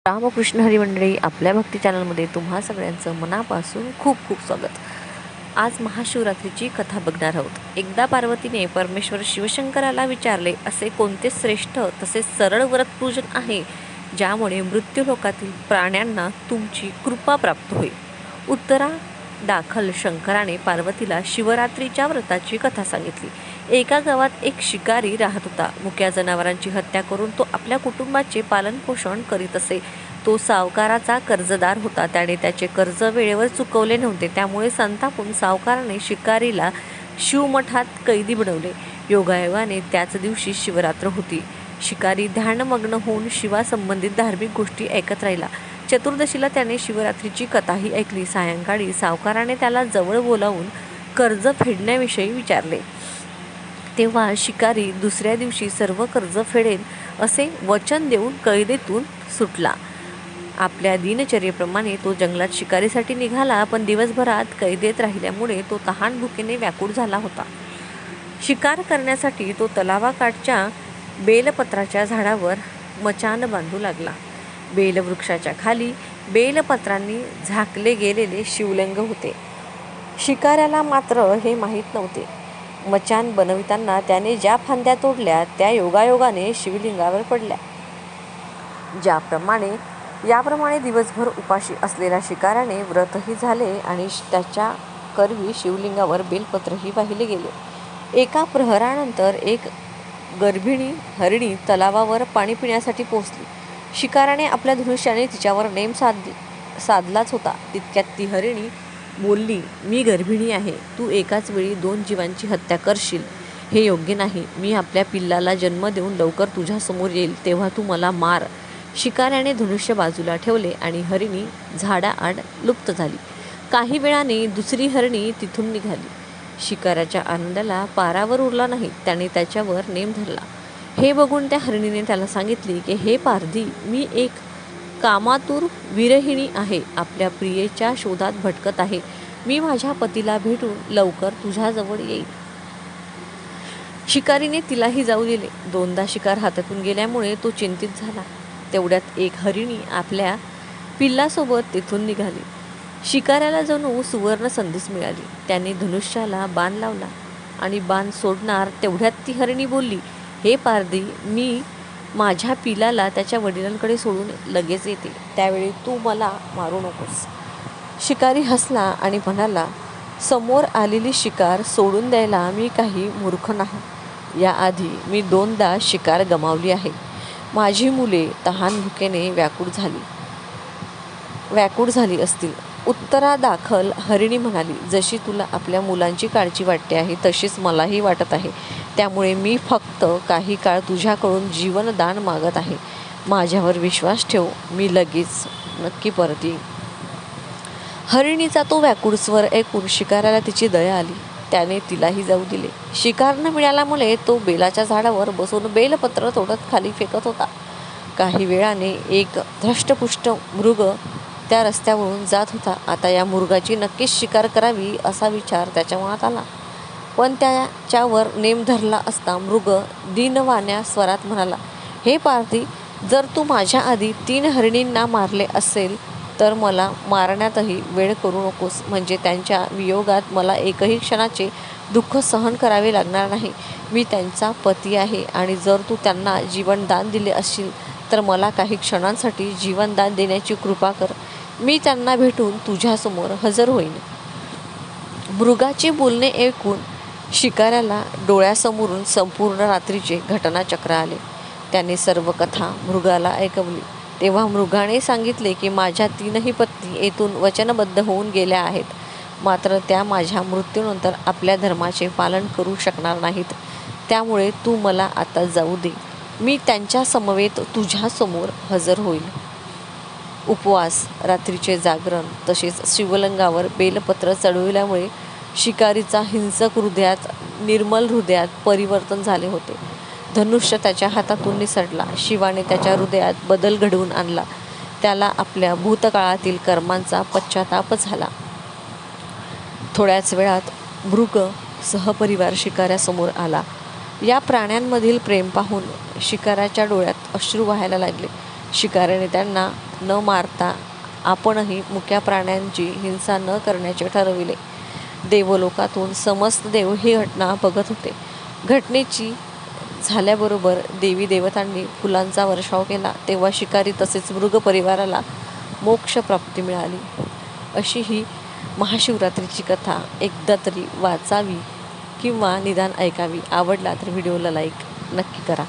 रामकृष्ण हरी मंडळी, आपल्या भक्ती चॅनलमध्ये तुम्हा सगळ्यांचं मनापासून खूप खूप स्वागत. आज महाशिवरात्रीची कथा बघणार आहोत. एकदा पार्वतीने परमेश्वर शिवशंकराला विचारले, असे कोणते श्रेष्ठ तसेच सरळ व्रतपूजन आहे ज्यामुळे मृत्यूलोकातील प्राण्यांना तुमची कृपा प्राप्त होईल. उत्तरा दाखल शंकराने पार्वतीला शिवरात्रीच्या व्रताची कथा सांगितली. एका गावात एक शिकारी राहत होता. मुक्या जनावरांची हत्या करून तो आपल्या कुटुंबाचे पालनपोषण करीत असे. तो सावकाराचा कर्जदार होता. त्याने त्याचे कर्ज वेळेवर चुकवले नव्हते. त्यामुळे संतापून सावकाराने शिकारीला शिवमठात कैदी बनवले. योगायोगाने त्याच दिवशी शिवरात्र होती. शिकारी ध्यानमग्न होऊन शिवासंबंधित धार्मिक गोष्टी ऐकत राहिला. चतुर्दशीला त्याने शिवरात्रीची कथाही ऐकली. सायंकाळी सावकाराने त्याला जवळ बोलावून कर्ज फेडण्याविषयी विचारले. तेव्हा शिकारी दुसऱ्या दिवशी सर्व कर्ज फेडेन असे वचन देऊन कैदेतून सुटला. आपल्या दिनचर्येप्रमाणे तो जंगलात शिकारीसाठी निघाला, पण दिवसभरात कैदेत राहिल्यामुळे तो तहान भुकेने व्याकुळ झाला होता. शिकार करण्यासाठी तो तलावाकाठच्या बेलपत्राच्या झाडावर मचाण बांधू लागला. बेलवृक्षाच्या खाली बेलपत्रांनी झाकले गेलेले शिवलिंग होते. शिकाऱ्याला मात्र हे माहीत नव्हते. मचाण बनविताना त्याने ज्या फांद्या तोडल्या त्या योगायोगाने शिवलिंगावर पडल्या. याप्रमाणे दिवसभर उपाशी असलेल्या शिकाऱ्याने व्रतही झाले आणि त्याच्या करवी शिवलिंगावर बेलपत्रही वाहिले गेले. एका प्रहरानंतर एक गर्भिणी हरिणी तलावावर पाणी पिण्यासाठी पोहोचली. शिकाऱ्याने आपल्या धनुष्याने तिच्यावर नेम साधलाच होता. तितक्यात ती हरिणी बोलली, मी गर्भिणी आहे. तू एकाच वेळी 2 जीवांची हत्या करशील, हे योग्य नाही. मी आपल्या पिल्लाला जन्म देऊन लवकर तुझ्यासमोर येईल, तेव्हा तू मला मार. शिकाऱ्याने धनुष्य बाजूला ठेवले आणि हरिणी झाडाआड लुप्त झाली. काही वेळाने दुसरी हरिणी तिथून निघाली. शिकाऱ्याच्या आनंदाला पारावर उरला नाही. त्याने त्याच्यावर नेम धरला. हे बघून त्या हरिणीने त्याला सांगितले की हे पारधी, मी एक कामातूर विरहिणी आहे. आपल्या प्रियेच्या शोधात भटकत आहे. मी माझ्या पतीला भेटून लवकर तुझ्याजवळ येईल. शिकारीने तिलाही जाऊ दिले. 2दा शिकार हातातून गेल्यामुळे तो चिंतित झाला. तेवढ्यात एक हरिणी आपल्या पिल्लासोबत तिथून निघाली. शिकाऱ्याला जणू सुवर्ण संधीच मिळाली. त्याने धनुष्याला बाण लावला आणि बाण सोडणार तेवढ्यात ती हरिणी बोलली, हे पारधी, मी माझ्या पिलाला त्याच्या वडिलांकडे सोडून लगेच येते. त्यावेळी तू मला मारू नकोस. शिकारी हसला आणि म्हणाला, समोर आलेली शिकार सोडून द्यायला मी काही मूर्ख नाही. याआधी मी 2दा शिकार गमावली आहे. माझी मुले तहान भुकेने व्याकुळ झाली असतील. उत्तरा दाखल हरिणी म्हणाली, जशी तुला आपल्या मुलांची काळजी वाटते आहे तशीच मलाही वाटत आहे. त्यामुळे मी फक्त काही काळ तुझ्याकडून जीवनदान मागत आहे. माझ्यावर विश्वास ठेव, मी लगेच नक्की परत येईन. हरिणीचा तो व्याकुळ स्वर ऐकून शिकाऱ्याला तिची दया आली. त्याने तिलाही जाऊ दिले. शिकार न मिळाल्यामुळे तो बेलाच्या झाडावर बसून बेलपत्र तोडत खाली फेकत होता. काही वेळाने एक धष्टपुष्ट मृग त्या रस्त्यावरून जात होता. आता या मृगाची नक्कीच शिकार करावी असा विचार त्याच्या मनात आला. पण त्याच्यावर नेम धरला असता मृग दीनवाण्या स्वरात म्हणाला, हे पारधी, जर तू माझ्या आधी 3 हरिणींना मारले असेल तर मला मारण्यातही वेळ करू नकोस. म्हणजे त्यांच्या वियोगात मला एकही क्षणाचे दुःख सहन करावे लागणार नाही. मी त्यांचा पती आहे आणि जर तू त्यांना जीवनदान दिले असशील तर मला काही क्षणांसाठी जीवनदान देण्याची कृपा कर. मी त्यांना भेटून तुझ्यासमोर हजर होईन. मृगाचे बोलणे ऐकून शिकाऱ्याला डोळ्यासमोरून संपूर्ण रात्रीचे घटनाचक्र आले. त्याने सर्व कथा मृगाला ऐकवली. तेव्हा मृगाने सांगितले की माझ्या 3ही पत्नी येथून वचनबद्ध होऊन गेल्या आहेत. मात्र त्या माझ्या मृत्यूनंतर आपल्या धर्माचे पालन करू शकणार नाहीत. त्यामुळे तू मला आता जाऊ दे. मी त्यांच्या समवेत तुझ्यासमोर हजर होईल. उपवास, रात्रीचे जागरण तसेच शिवलिंगावर बेलपत्र चढविल्यामुळे शिकारीचा हिंसक हृदयात निर्मल हृदयात परिवर्तन झाले होते. धनुष्य त्याच्या हातातून निसटला. शिवाने त्याच्या हृदयात बदल घडवून आणला. त्याला आपल्या भूतकाळातील कर्मांचा पश्चाताप झाला. थोड्याच वेळात मृग सहपरिवार शिकाऱ्यासमोर आला. या प्राण्यांमधील प्रेम पाहून शिकाऱ्याच्या डोळ्यात अश्रू वाहायला लागले. शिकाऱ्याने त्यांना न मारता आपणही मुक्या प्राण्यांची हिंसा न करण्याचे ठरविले. देवलोकातून समस्त देव ही घटना बघत होते. घटनेची झाल्याबरोबर देवी देवतांनी फुलांचा वर्षाव केला, तेव्हा शिकारी तसेच मृग परिवाराला मोक्षप्राप्ती मिळाली. अशी ही महाशिवरात्रीची कथा एकदा तरी वाचावी किंवा निदान ऐकावी. आवडला तर व्हिडिओला लाईक नक्की करा.